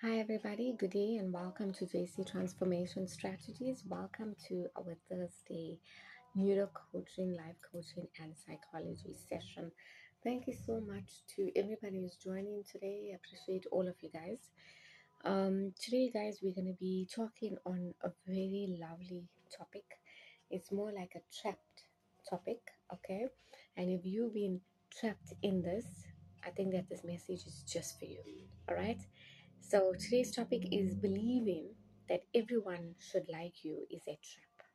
Hi, everybody. Good day and welcome to JC Transformation Strategies. Welcome to our Thursday neuro coaching, life coaching, and psychology session. Thank you so much to everybody who's joining today. I appreciate all of you guys. Today, guys, we're going to be talking on a very lovely topic. It's more like a trapped topic, okay? And if you've been trapped in this, I think that this message is just for you, all right? So today's topic is believing that everyone should like you is a trap.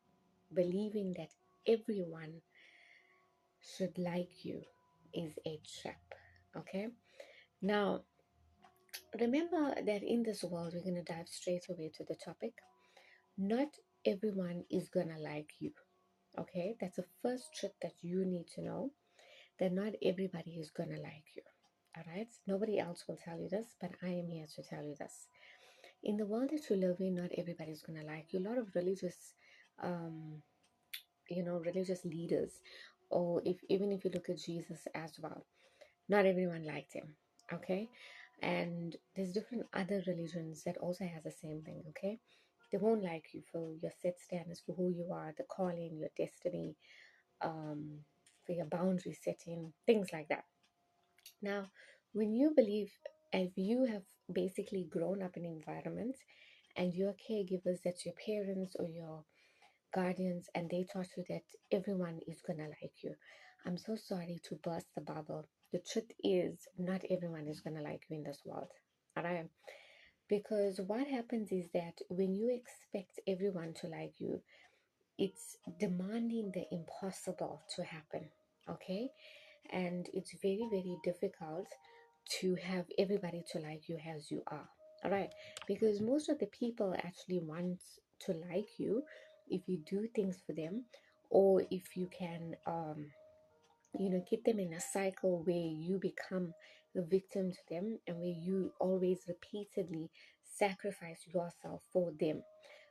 Believing that everyone should like you is a trap. Okay? Now, remember that in this world, we're going to dive straight away to the topic. Not everyone is going to like you. Okay? That's the first truth that you need to know, that not everybody is going to like you. All right? Nobody else will tell you this, but I am here to tell you this. In the world that you live in, not everybody's gonna like you. A lot of um, religious leaders, or if even if you look at Jesus as well, not everyone liked him. Okay, and there's different other religions that also has the same thing. Okay, they won't like you for your set standards, for who you are, the calling, your destiny, for your boundary setting, things like that. Now, when you believe, if you have basically grown up in environments and your caregivers, that's your parents or your guardians, and they taught you that everyone is gonna like you, I'm so sorry to burst the bubble. The truth is, not everyone is gonna like you in this world. All right? Because what happens is that when you expect everyone to like you, it's demanding the impossible to happen. Okay? And it's very, very difficult to have everybody to like you as you are. All right, because most of the people actually want to like you if you do things for them, or if you can keep them in a cycle where you become the victim to them, and where you always repeatedly sacrifice yourself for them.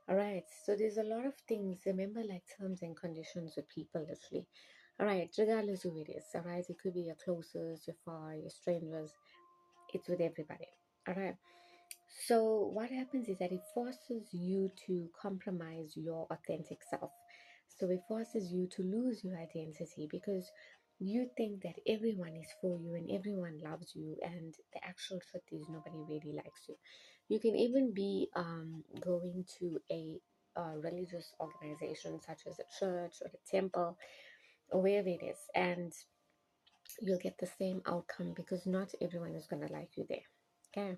All right, so there's a lot of things. Remember, like terms and conditions with people, literally. All right, regardless who it is. All right, it could be your closest, your far, your strangers. It's with everybody. All right. So what happens is that it forces you to compromise your authentic self. So it forces you to lose your identity because you think that everyone is for you and everyone loves you, and the actual truth is nobody really likes you. You can even be going to a religious organization such as a church or a temple or wherever it is, and you'll get the same outcome because not everyone is going to like you there. Okay.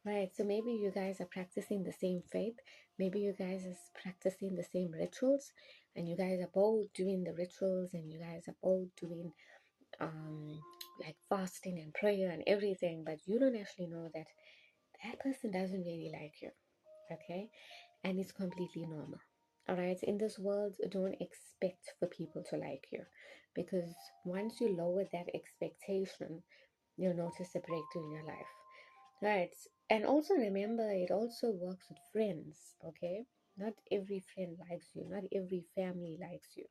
Right. So maybe you guys are practicing the same faith. Maybe you guys are practicing the same rituals, and you guys are both doing the rituals, and you guys are both doing um like fasting and prayer and everything, but you don't actually know that that person doesn't really like you. Okay. And it's completely normal. All right. In this world, don't expect for people to like you, because once you lower that expectation, you'll notice a breakthrough in your life. Right. And also remember, it also works with friends. Okay. Not every friend likes you. Not every family likes you.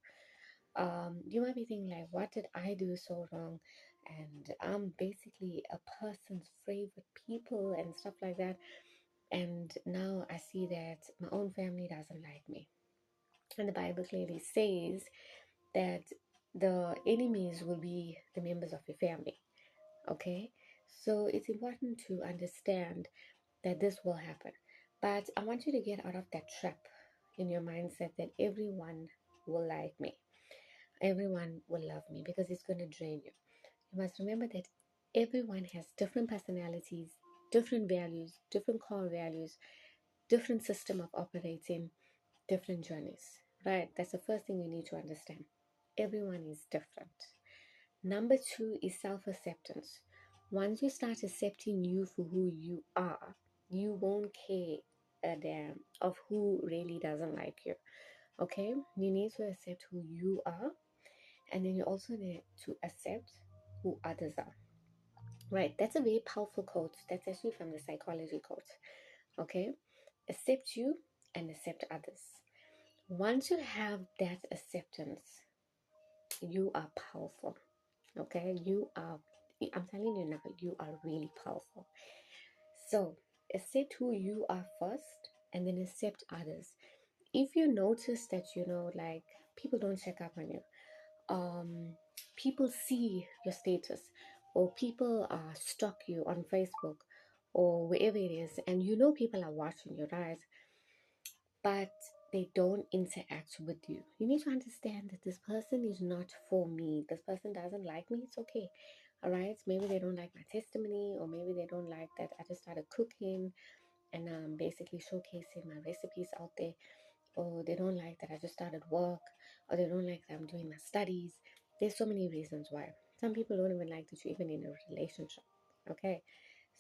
You might be thinking like, what did I do so wrong? And I'm basically a person's favorite people and stuff like that. And now I see that my own family doesn't like me. And the Bible clearly says that the enemies will be the members of your family. Okay. So it's important to understand that this will happen. But I want you to get out of that trap in your mindset that everyone will like me, everyone will love me, because it's going to drain you. You must remember that everyone has different personalities, different values, different core values, different system of operating, different journeys. Right? That's the first thing you need to understand. Everyone is different. Number two is self acceptance. Once you start accepting you for who you are, you won't care a damn of who really doesn't like you. Okay? You need to accept who you are, and then you also need to accept who others are. Right? That's a very powerful quote. That's actually from the psychology quote. Okay? Accept you and accept others. Once you have that acceptance, you are powerful. Okay, I'm telling you now, you are really powerful. So accept who you are first and then accept others. If you notice that, like people don't check up on you, um, people see your status, or people stalk you on Facebook or wherever it is, and people are watching you, right? But they don't interact with you. You need to understand that this person is not for me. This person doesn't like me. It's okay. All right. Maybe they don't like my testimony, or maybe they don't like that I just started cooking and basically showcasing my recipes out there, or they don't like that I just started work, or they don't like that I'm doing my studies. There's so many reasons why. Some people don't even like that you're even in a relationship. Okay.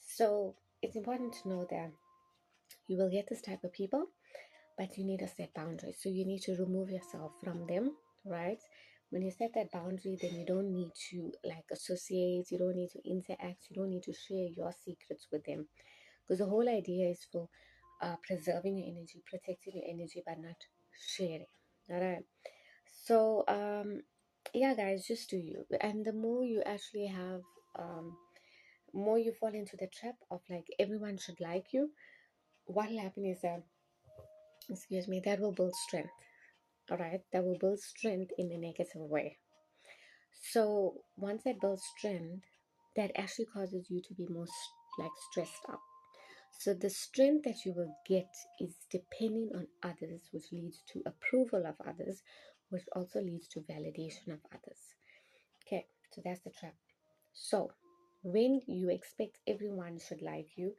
So it's important to know that you will get this type of people, but you need to set boundaries. So you need to remove yourself from them, right? When you set that boundary, then you don't need to like associate, you don't need to interact, you don't need to share your secrets with them. Because the whole idea is for preserving your energy, protecting your energy, but not sharing. All right. So, yeah, guys, just do you. And the more you actually have, more you fall into the trap of like everyone should like you, what will happen is that, excuse me, that will build strength. All right, that will build strength in a negative way. So once that builds strength, that actually causes you to be more like stressed out. So the strength that you will get is depending on others, which leads to approval of others, which also leads to validation of others. Okay, so that's the trap. So when you expect everyone should like you,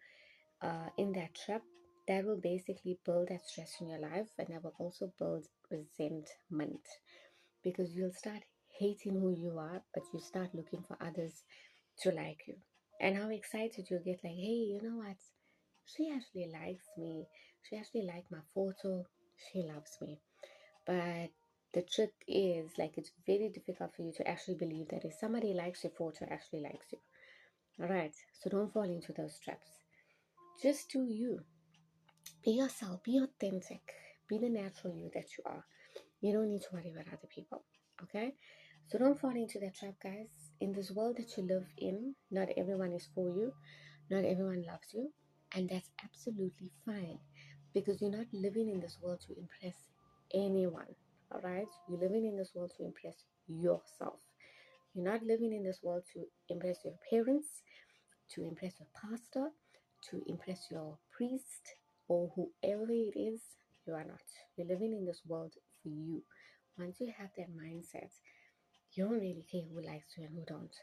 in that trap, that will basically build that stress in your life, and that will also build resentment, because you'll start hating who you are, but you start looking for others to like you. And how excited you'll get, like, hey, you know what? She actually likes me. She actually liked my photo. She loves me. But the truth is, like, it's very difficult for you to actually believe that if somebody likes your photo, actually likes you. All right. So don't fall into those traps. Just do you. Be yourself. Be authentic. Be the natural you that you are. You don't need to worry about other people. Okay? So don't fall into that trap, guys. In this world that you live in, not everyone is for you. Not everyone loves you. And that's absolutely fine, because you're not living in this world to impress anyone. All right? You're living in this world to impress yourself. You're not living in this world to impress your parents, to impress your pastor, to impress your priest, or whoever it is. You are not. You're living in this world for you. Once you have that mindset, you don't really care who likes you and who don't.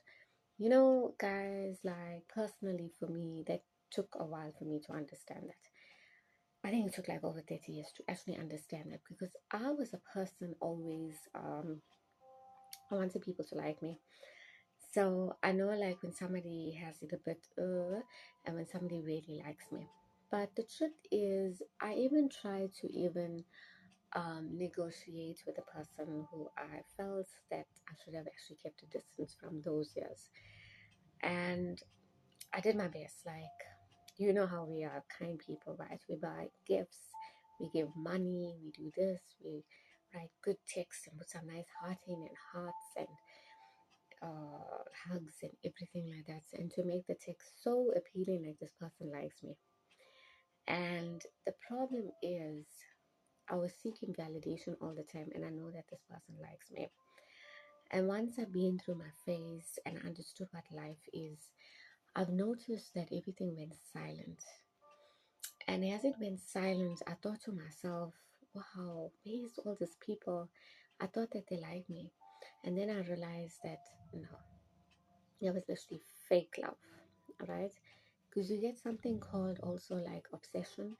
Guys, like personally for me, that took a while for me to understand that. I think it took like over 30 years to actually understand that, because I was a person always, I wanted people to like me. So I know like when somebody has it a bit, and when somebody really likes me. But the truth is, I even tried to even negotiate with a person who I felt that I should have actually kept a distance from those years. And I did my best. Like, you know how we are, kind people, right? We buy gifts, we give money, we do this, we write good texts and put some nice hearting and hearts and hugs and everything like that, and to make the text so appealing, like this person likes me. And the problem is, I was seeking validation all the time, and I know that this person likes me. And once I've been through my phase and understood what life is, I've noticed that everything went silent. And as it went silent, I thought to myself, wow, where's all these people? I thought that they liked me. And then I realized that no, it was literally fake love, right? Because you get something called also like obsession,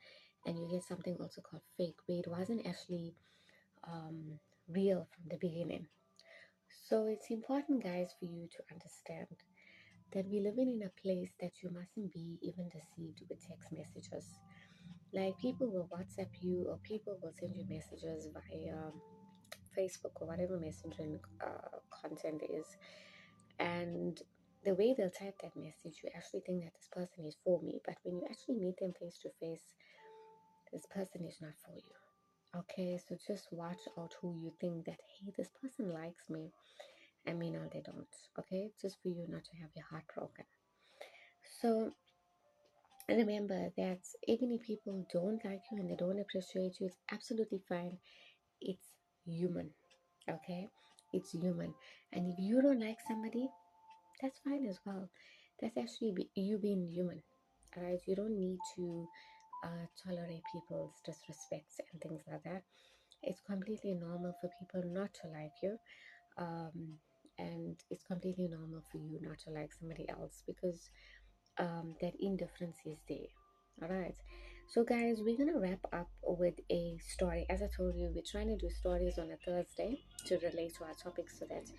and you get something also called fake, where it wasn't actually um, real from the beginning. So it's important, guys, for you to understand that we're living in a place that you mustn't be even deceived with text messages. Like people will WhatsApp you, or people will send you messages via Facebook or whatever messaging content is. And the way they'll type that message, you actually think that this person is for me. But when you actually meet them face to face, this person is not for you. Okay, so just watch out who you think that, hey, this person likes me. I mean, no, they don't. Okay, just for you not to have your heart broken. So And remember that even if people don't like you and they don't appreciate you, it's absolutely fine. It's human. Okay? It's human. And if you don't like somebody, that's fine as well. That's actually you being human. All right? You don't need to tolerate people's disrespects and things like that. It's completely normal for people not to like you. Um, and it's completely normal for you not to like somebody else because that indifference is there. All right. So, guys, we're going to wrap up with a story. As I told you, we're trying to do stories on a Thursday to relate to our topic so that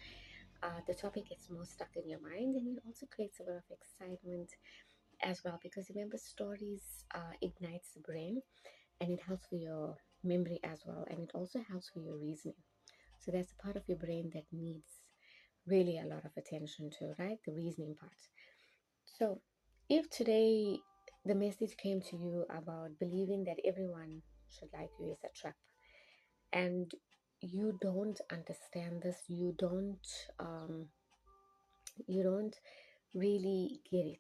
the topic gets more stuck in your mind, and it also creates a bit of excitement as well because remember, stories ignites the brain and it helps for your memory as well, and it also helps for your reasoning. So, that's a part of your brain that needs really a lot of attention to, right? The reasoning part. So, if today the message came to you about believing that everyone should like you is a trap, and you don't understand this, you don't really get it,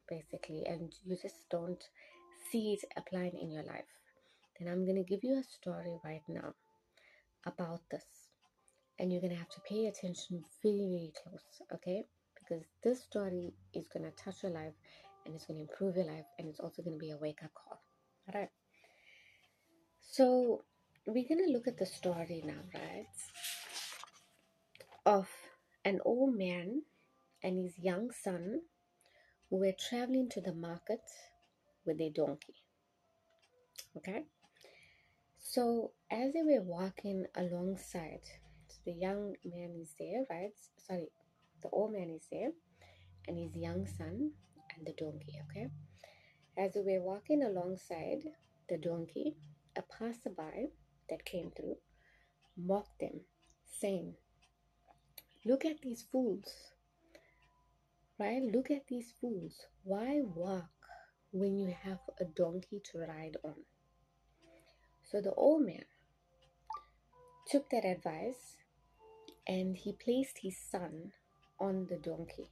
basically, and you just don't see it applying in your life, then I'm gonna give you a story right now about this, and you're gonna have to pay attention very, very close, okay? Because this story is gonna touch your life and it's gonna improve your life and it's also gonna be a wake up call. All right. So we're gonna look at the story now, right? Of an old man and his young son who were traveling to the market with their donkey. Okay. So as they were walking alongside, so the young man is there, right? Sorry, the old man is there and his young son and the donkey, okay? As they were walking alongside the donkey, a passerby that came through mocked them, saying, "Look at these fools, right? Look at these fools. Why walk when you have a donkey to ride on?" So the old man took that advice and he placed his son on the donkey.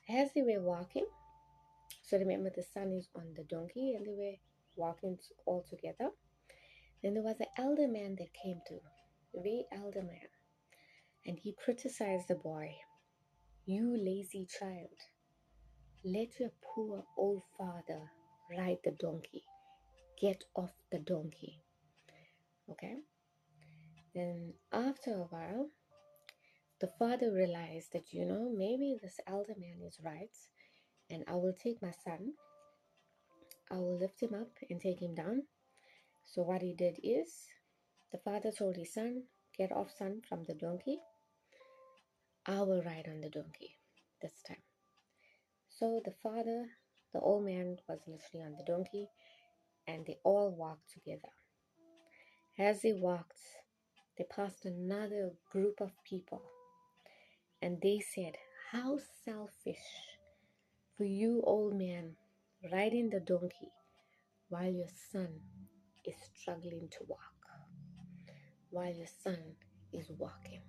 As they were walking, so remember the son is on the donkey and they were walking all together. Then there was an elder man that came through, a very elder man, and he criticized the boy. "You lazy child, let your poor old father ride the donkey. Get off the donkey." Okay? Then after a while, the father realized that, maybe this elder man is right, and I will take my son, I will lift him up and take him down. So what he did is, the father told his son, "Get off, son, from the donkey. I will ride on the donkey this time." So the father, the old man, was literally on the donkey and they all walked together. As they walked, they passed another group of people and they said, "How selfish for you, old man, riding the donkey while your son is struggling to walk, while your son is walking."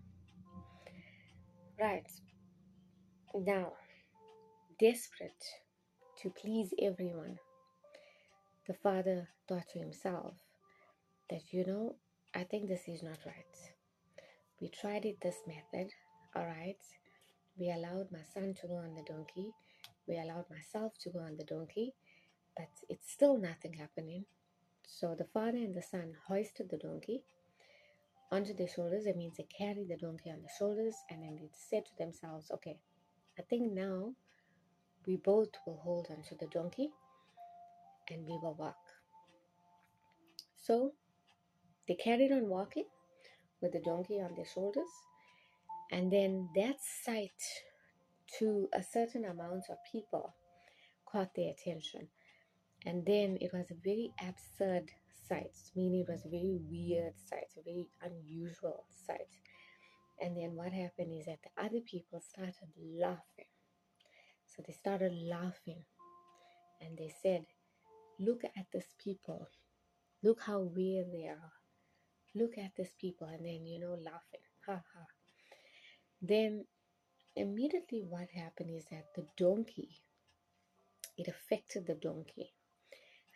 Right now, desperate to please everyone, the father thought to himself that, I think this is not right. We tried it this method, all right? We allowed my son to go on the donkey. We allowed myself to go on the donkey, but it's still nothing happening. So the father and the son hoisted the donkey onto their shoulders. It means they carried the donkey on the shoulders, and then they said to themselves, "Okay, I think now we both will hold onto the donkey and we will walk." So they carried on walking with the donkey on their shoulders, and then that sight to a certain amount of people caught their attention. And then it was a very absurd sight, meaning it was a very weird sight, a very unusual sight. And then what happened is that the other people started laughing. So they started laughing and they said, "Look at these people. Look how weird they are. Look at these people." And then, laughing. Ha ha. Then immediately what happened is that the donkey it affected the donkey.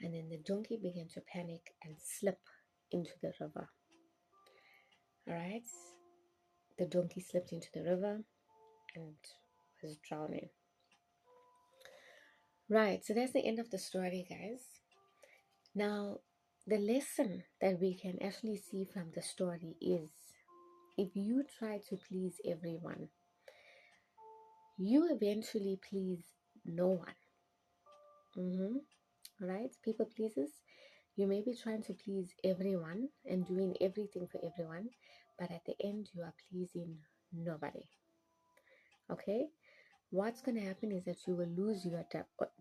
And then the donkey began to panic and slip into the river. All right. The donkey slipped into the river and was drowning. Right. So that's the end of the story, guys. Now, the lesson that we can actually see from the story is if you try to please everyone, you eventually please no one. Right? People pleasers. You may be trying to please everyone and doing everything for everyone, but at the end, you are pleasing nobody. Okay? What's going to happen is that you will lose your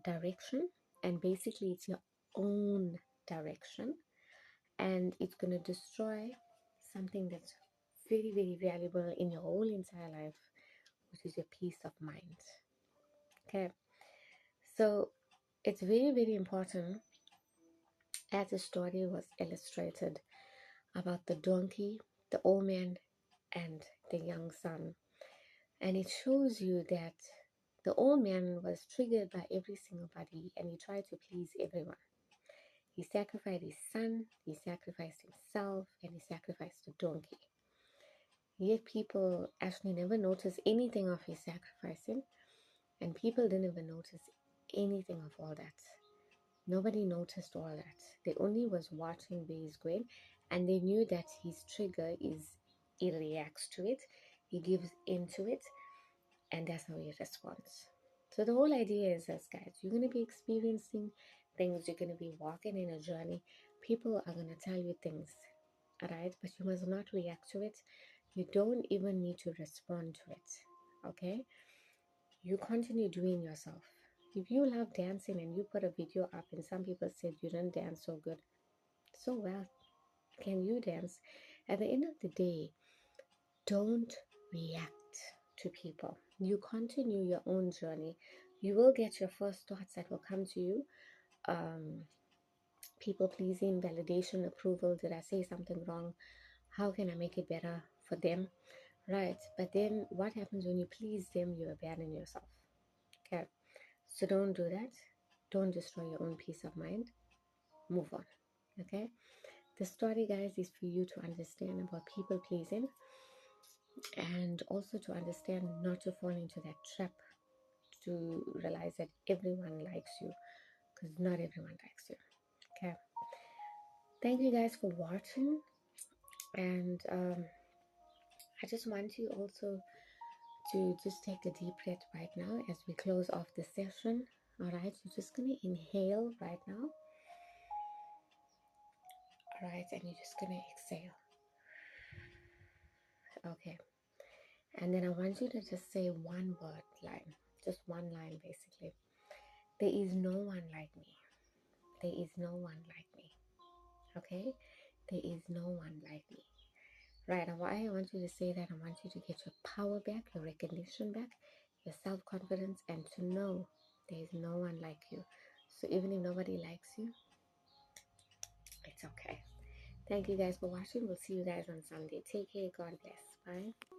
direction, and basically, it's your own direction, and it's going to destroy something that's very, very valuable in your whole entire life, which is your peace of mind. Okay? So, it's very, very important, as the story was illustrated, about the donkey, the old man, and the young son. And it shows you that the old man was triggered by every single body and he tried to please everyone. He sacrificed his son, he sacrificed himself, and he sacrificed the donkey. Yet people actually never noticed anything of his sacrificing, and people didn't even notice anything of all that. Nobody noticed all that. They only was watching where he's going, and they knew that his trigger is he reacts to it, he gives into it, and that's how he responds. So the whole idea is this, guys, you're going to be experiencing things, you're going to be walking in a journey, people are going to tell you things, all right, but you must not react to it. You don't even need to respond to it. Okay, you continue doing yourself. If you love dancing and you put a video up and some people said you didn't dance so good, so well, can you dance? At the end of the day, don't react to people. You continue your own journey. You will get your first thoughts that will come to you. People pleasing, validation, approval. Did I say something wrong? How can I make it better for them? Right. But then what happens when you please them? You abandon yourself. Okay. So don't do that. Don't destroy your own peace of mind. Move on. Okay. The story, guys, is for you to understand about people pleasing and also to understand not to fall into that trap, to realize that everyone likes you because not everyone likes you. Okay. Thank you guys for watching. And I just want you also to just take a deep breath right now as we close off the session. All right. You're just going to inhale right now. All right. And you're just going to exhale. Okay. And then I want you to just say one word line, just one line basically. There is no one like me. There is no one like me. Okay? There is no one like me. Right, and why I want you to say that, I want you to get your power back, your recognition back, your self-confidence, and to know there is no one like you. So even if nobody likes you, it's okay. Thank you guys for watching. We'll see you guys on Sunday. Take care. God bless. Bye.